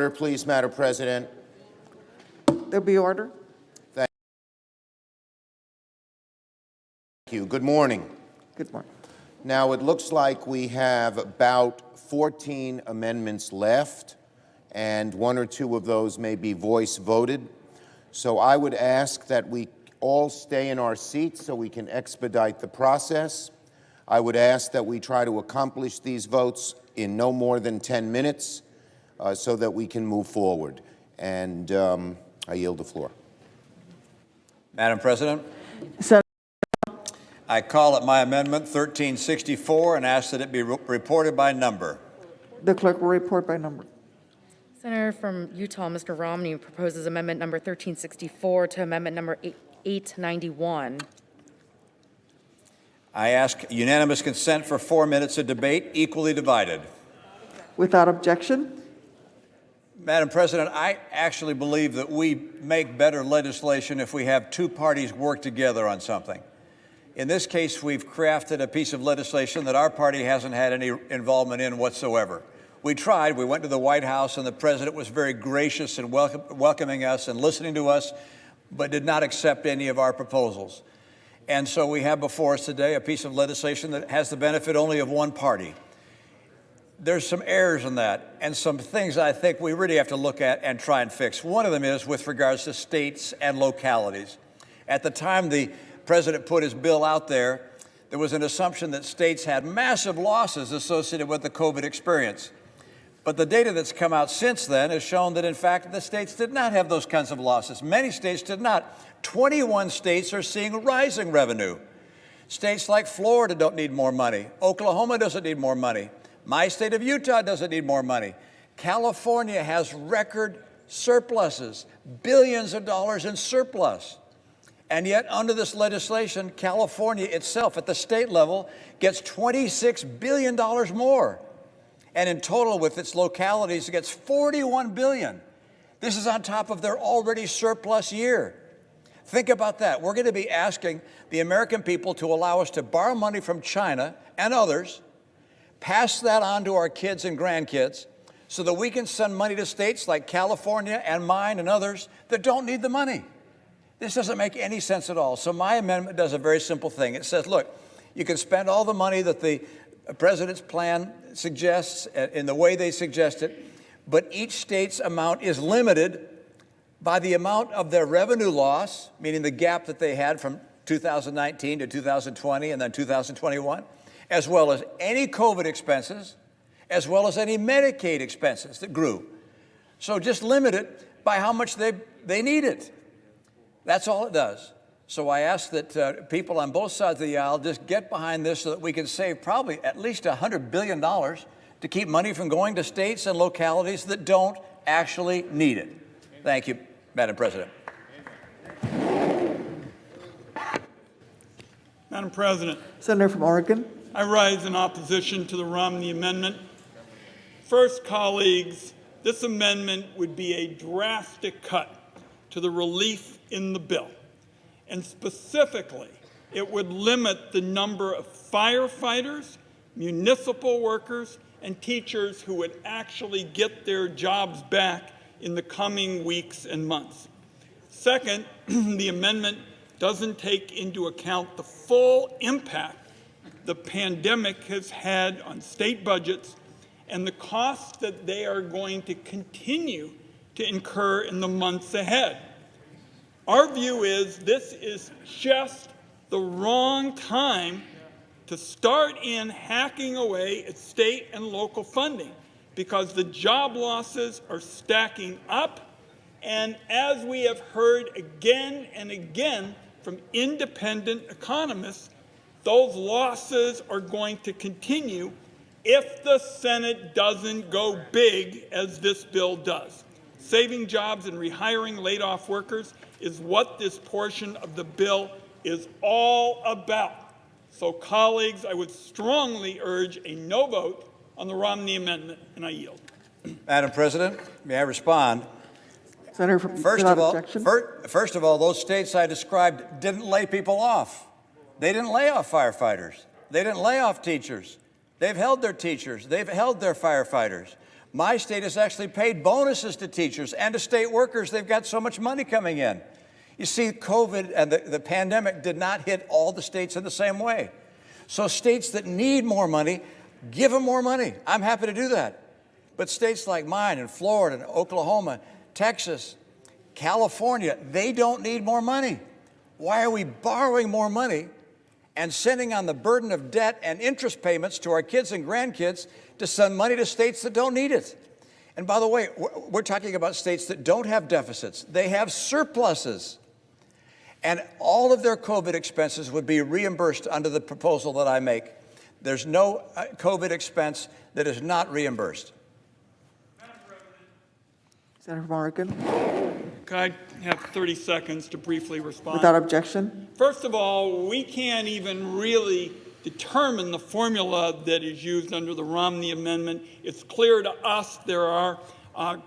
Order, please, Madam President. There'll be order. Thank you. Good morning. Good morning. Now, it looks like we have about 14 amendments left, and one or two of those may be voice voted. So I would ask that we all stay in our seats so we can expedite the process. I would ask that we try to accomplish these votes in no more than 10 minutes so that we can move forward. And I yield the floor. Madam President, Senator, I call it my amendment 1364 and ask that it be reported by number. the clerk will report by number. Senator from Utah, Mr. Romney, proposes amendment number 1364 to amendment number 891. I ask unanimous consent for 4 minutes of debate, equally divided. Without objection. Madam President, I actually believe that we make better legislation if we have two parties work together on something. In this case, we've crafted a piece of legislation that our party hasn't had any involvement in whatsoever. We tried. We went to the White House, and the president was very gracious in welcoming us and listening to us, but did not accept any of our proposals. And so we have before us today a piece of legislation that has the benefit only of one party. There's some errors in that and some things I think we really have to look at and try and fix. One of them is with regards to states and localities. At the time the president put his bill out there, there was an assumption that states had massive losses associated with the COVID experience. But the data that's come out since then has shown that, in fact, the states did not have those kinds of losses. Many states did not. 21 states are seeing rising revenue. States like Florida don't need more money. Oklahoma doesn't need more money. My state of Utah doesn't need more money. California has record surpluses, billions of dollars in surplus. And yet, under this legislation, California itself at the state level gets $26 billion more. And in total, with its localities, it gets $41 billion. This is on top of their already surplus year. Think about that. We're going to be asking the American people to allow us to borrow money from China and others, pass that on to our kids and grandkids so that we can send money to states like California and mine and others that don't need the money. This doesn't make any sense at all. So my amendment does a very simple thing. It says, look, you can spend all the money that the president's plan suggests in the way they suggest it, but each state's amount is limited by the amount of their revenue loss, meaning the gap that they had from 2019 to 2020 and then 2021, as well as any COVID expenses, as well as any Medicaid expenses that grew. So just limit it by how much they need it. That's all it does. So I ask that people on both sides of the aisle just get behind this so that we can save probably at least $100 billion to keep money from going to states and localities that don't actually need it. Thank you, Madam President. Madam President, Senator from Oregon. I rise in opposition to the Romney amendment. First, colleagues, this amendment would be a drastic cut to the relief in the bill. And specifically, it would limit the number of firefighters, municipal workers, and teachers who would actually get their jobs back in the coming weeks and months. Second, the amendment doesn't take into account the full impact the pandemic has had on state budgets and the costs that they are going to continue to incur in the months ahead. Our view is this is just the wrong time to start in hacking away at state and local funding because the job losses are stacking up. And as we have heard again and again from independent economists, those losses are going to continue if the Senate doesn't go big as this bill does. Saving jobs and rehiring laid-off workers is what this portion of the bill is all about. So, colleagues, I would strongly urge a no vote on the Romney amendment, and I yield. Madam President, may I respond? Senator from First of all, those states I described didn't lay people off. They didn't lay off firefighters. They didn't lay off teachers. They've held their teachers. They've held their firefighters. My state has actually paid bonuses to teachers and to state workers. They've got so much money coming in. You see, COVID and the pandemic did not hit all the states in the same way. So states that need more money, give them more money. I'm happy to do that. But states like mine and Florida and Oklahoma, Texas, California, they don't need more money. Why are we borrowing more money and sending on the burden of debt and interest payments to our kids and grandkids to send money to states that don't need it? And by the way, we're talking about states that don't have deficits. They have surpluses. And all of their COVID expenses would be reimbursed under the proposal that I make. There's no COVID expense that is not reimbursed. Senator from Oregon, Could I have 30 seconds to briefly respond? without objection. First of all, we can't even really determine the formula that is used under the Romney Amendment. It's clear to us there are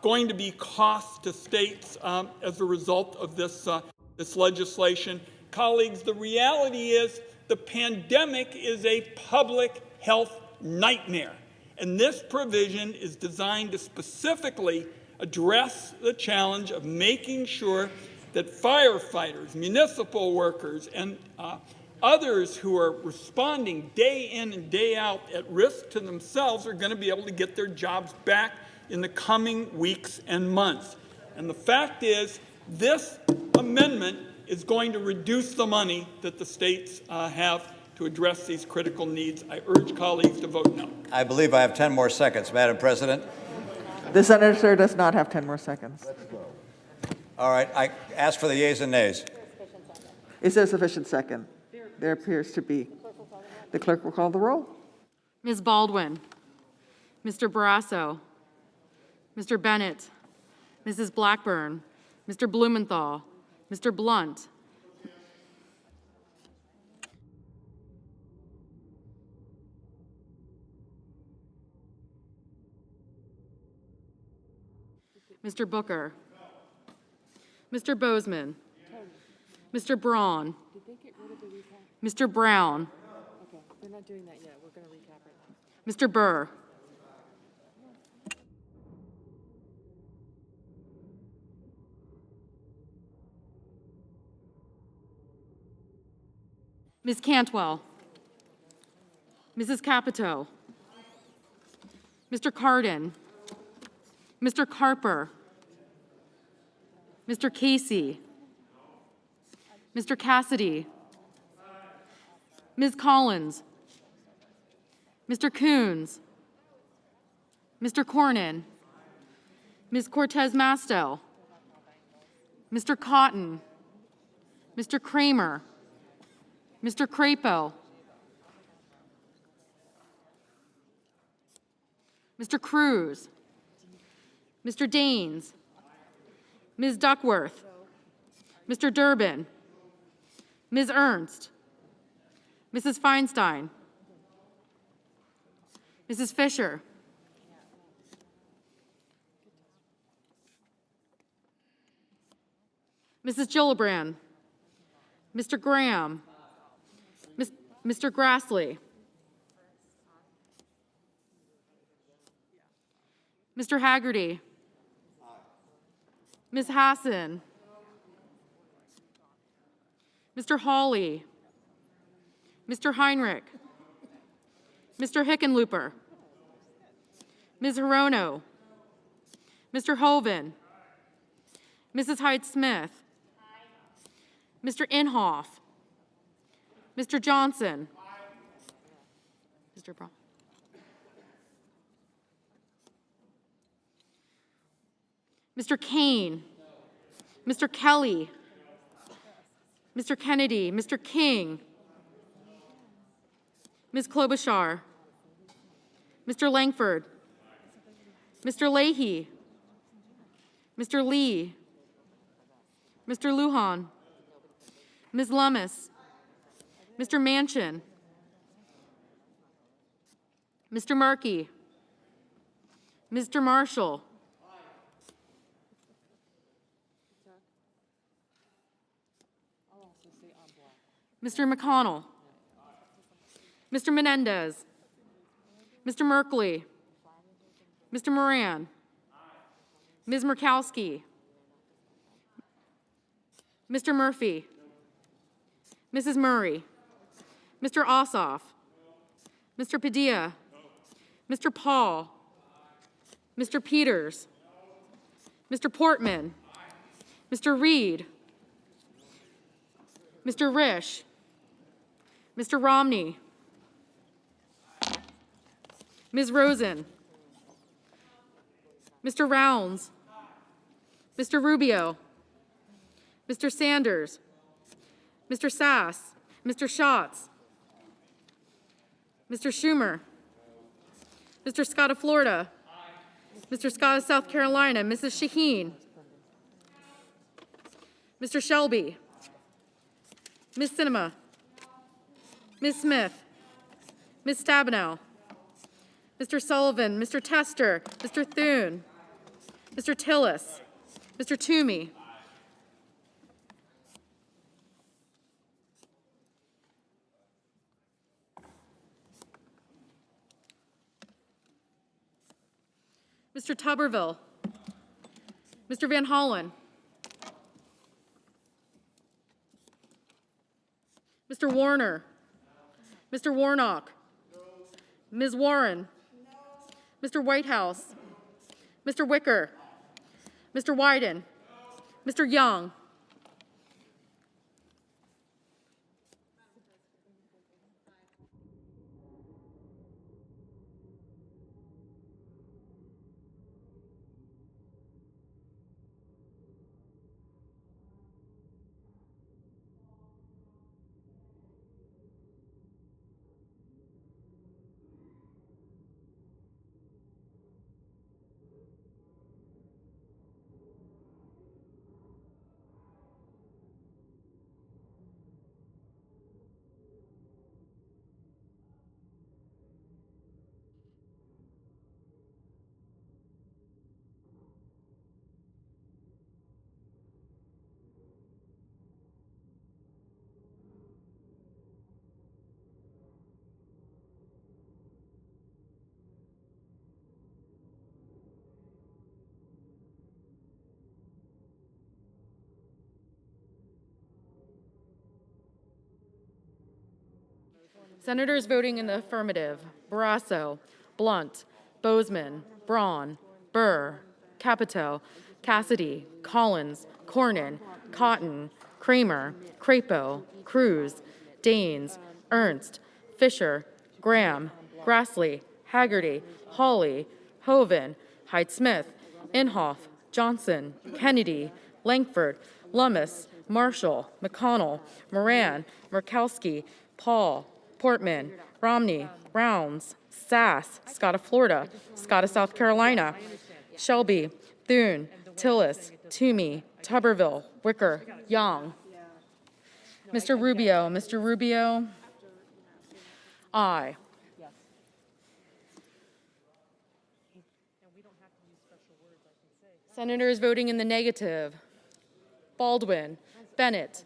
going to be costs to states as a result of this legislation. Colleagues, the reality is the pandemic is a public health nightmare, and this provision is designed to specifically address the challenge of making sure that firefighters, municipal workers, and others who are responding day in and day out at risk to themselves are going to be able to get their jobs back in the coming weeks and months. And the fact is, this amendment is going to reduce the money that the states have to address these critical needs. I urge colleagues to vote no. I believe I have 10 more seconds, Madam President. The senator does not have 10 more seconds. All right, I ask for the yeas and nays. Is there sufficient second? There appears to be. The clerk will call the roll. Ms. Baldwin, Mr. Barrasso, Mr. Bennett, Mrs. Blackburn, Mr. Blumenthal, Mr. Blunt, Mr. Booker, Mr. Bozeman, Mr. Braun, Mr. Brown, Okay, they're not doing that yet. We're going to recap it. Mr. Burr, Ms. Cantwell, Mrs. Capito, Mr. Cardin, Mr. Carper, Mr. Casey, Mr. Cassidy, Ms. Collins, Mr. Coons, Mr. Cornyn, Ms. Cortez Masto, Mr. Cotton, Mr. Kramer, Mr. Crapo, Mr. Cruz, Mr. Daines, Ms. Duckworth, Mr. Durbin, Ms. Ernst, Mrs. Feinstein, Mrs. Fisher, Mrs. Gillibrand, Mr. Graham, Mr. Grassley, Mr. Haggerty, Ms. Hassan, Mr. Hawley, Mr. Heinrich, Mr. Hickenlooper, Ms. Hirono, Mr. Hoven, Mrs. Hyde-Smith, Mr. Inhofe, Mr. Johnson, Mr. Brown, Mr. Kane, Mr. Kelly, Mr. Kennedy, Mr. King, Ms. Klobuchar, Mr. Langford, Mr. Leahy, Mr. Lee, Mr. Lujan, Ms. Lummis, Mr. Manchin, Mr. Markey, Mr. Marshall, Mr. McConnell, Mr. Menendez, Mr. Merkley, Mr. Moran. Ms. Murkowski. Mr. Murphy. Mrs. Murray. Mr. Ossoff. Mr. Padilla. Mr. Paul. Mr. Peters. Mr. Portman. Mr. Reed. Mr. Risch. Mr. Romney. Ms. Rosen. Mr. Rounds. Mr. Rubio. Mr. Sanders. Mr. Sass. Mr. Schatz. Mr. Schumer. Mr. Scott of Florida. Mr. Scott of South Carolina. Mrs. Shaheen. Mr. Shelby. Ms. Sinema. Ms. Smith. Ms. Stabenow. Mr. Sullivan. Mr. Tester. Mr. Thune. Mr. Tillis. Mr. Toomey. Mr. Tuberville. Mr. Van Hollen. Mr. Warner. Mr. Warnock. Ms. Warren. Mr. Whitehouse. Mr. Wicker. Mr. Wyden. Mr. Young. Senators voting in the affirmative: Barrasso, Blunt, Bozeman, Braun, Burr, Capito, Cassidy, Collins, Cornyn, Cotton, Kramer, Crapo, Cruz, Daines, Ernst, Fisher, Graham, Grassley, Haggerty, Hawley, Hoeven, Hyde-Smith, Inhofe, Johnson, Kennedy, Langford, Lummis, Marshall, McConnell, Moran, Murkowski, Paul, Portman, Romney, Rounds, Sass, Scott of Florida, Scott of South Carolina, Shelby, Thune, Tillis, Toomey, Tuberville, Wicker, Young. Mr. Rubio. Mr. Rubio. Aye. Senators voting in the negative: Baldwin, Bennett,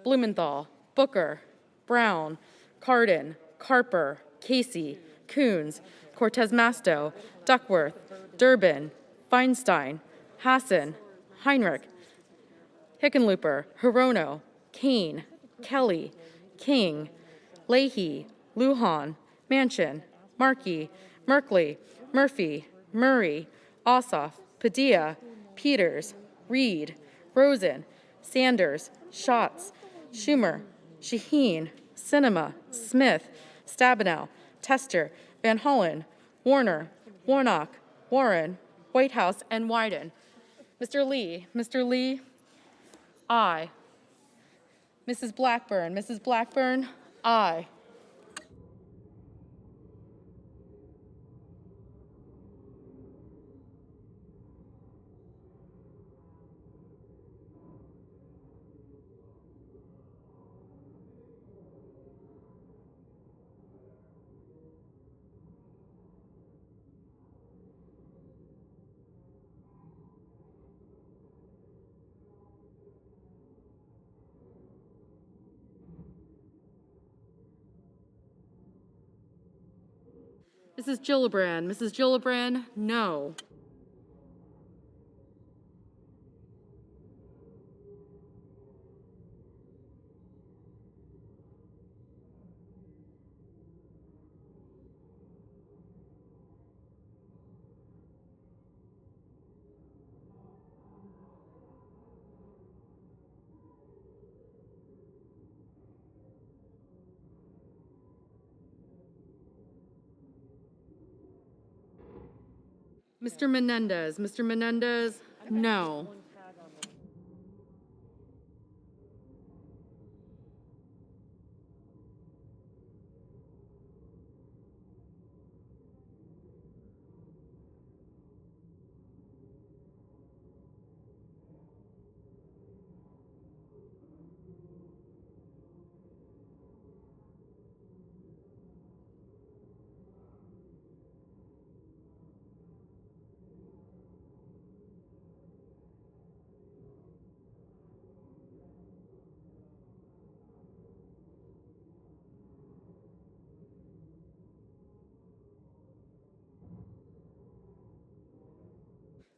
Blumenthal, Booker, Brown, Cardin, Carper, Casey, Coons, Cortez Masto, Duckworth, Durbin, Feinstein, Hassan, Heinrich, Hickenlooper, Hirono, Kane, Kelly, King, Leahy, Lujan, Manchin, Markey, Merkley, Murphy, Murray, Ossoff, Padilla, Peters, Reed, Rosen, Sanders, Schatz, Schumer, Shaheen, Sinema, Smith, Stabenow, Tester, Van Hollen, Warner, Warnock, Warren, Whitehouse, and Wyden. Mr. Lee. Mr. Lee. Aye. Mrs. Blackburn. Mrs. Blackburn. Aye. Mrs. Gillibrand. Mrs. Gillibrand, no. Mr. Menendez. Mr. Menendez, no.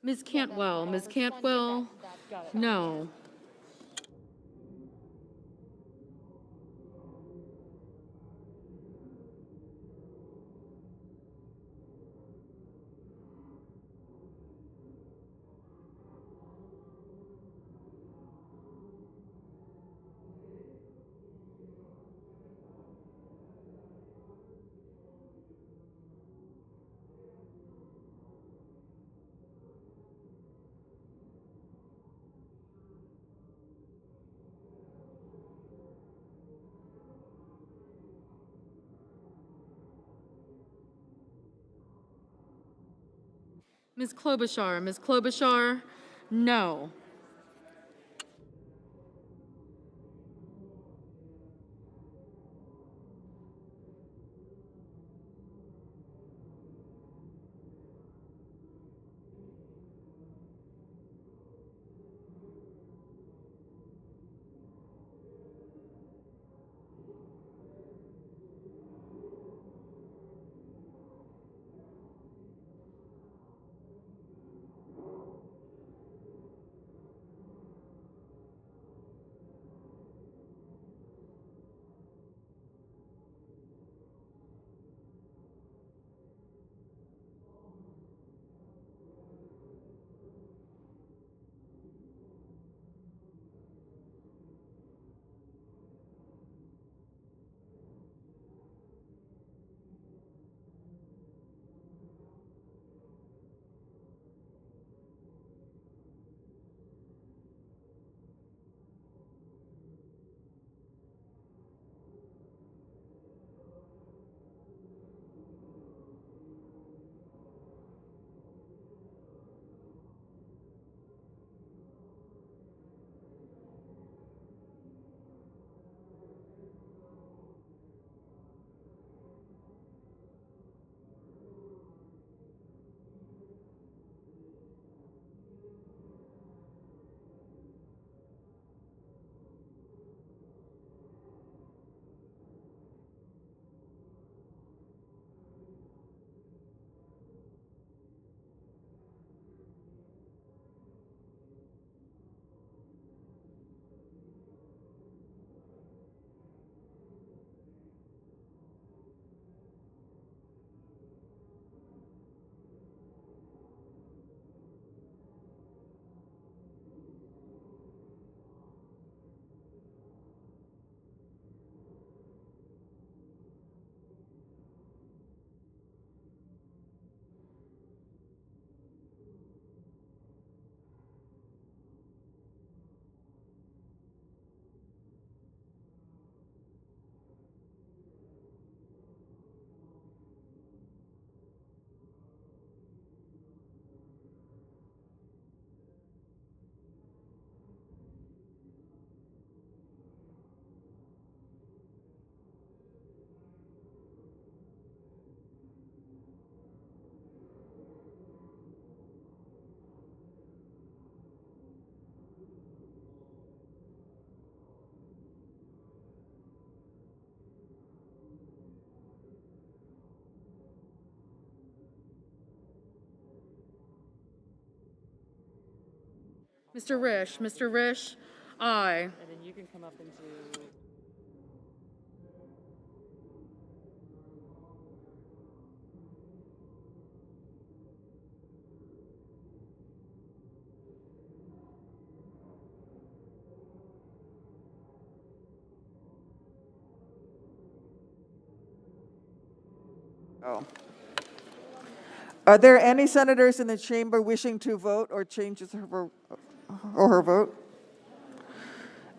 Ms. Cantwell. Ms. Cantwell, no. Ms. Klobuchar. Ms. Klobuchar, no. Mr. Risch, aye. And then you can come up and do. Oh. Are there any senators in the chamber wishing to vote or change his or her vote?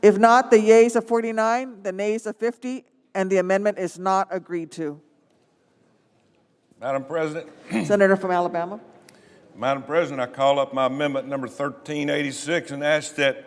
If not, the yeas of 49, the nays of 50, and the amendment is not agreed to. Madam President, Senator from Alabama. Madam President, I call up my amendment number 1386 and ask that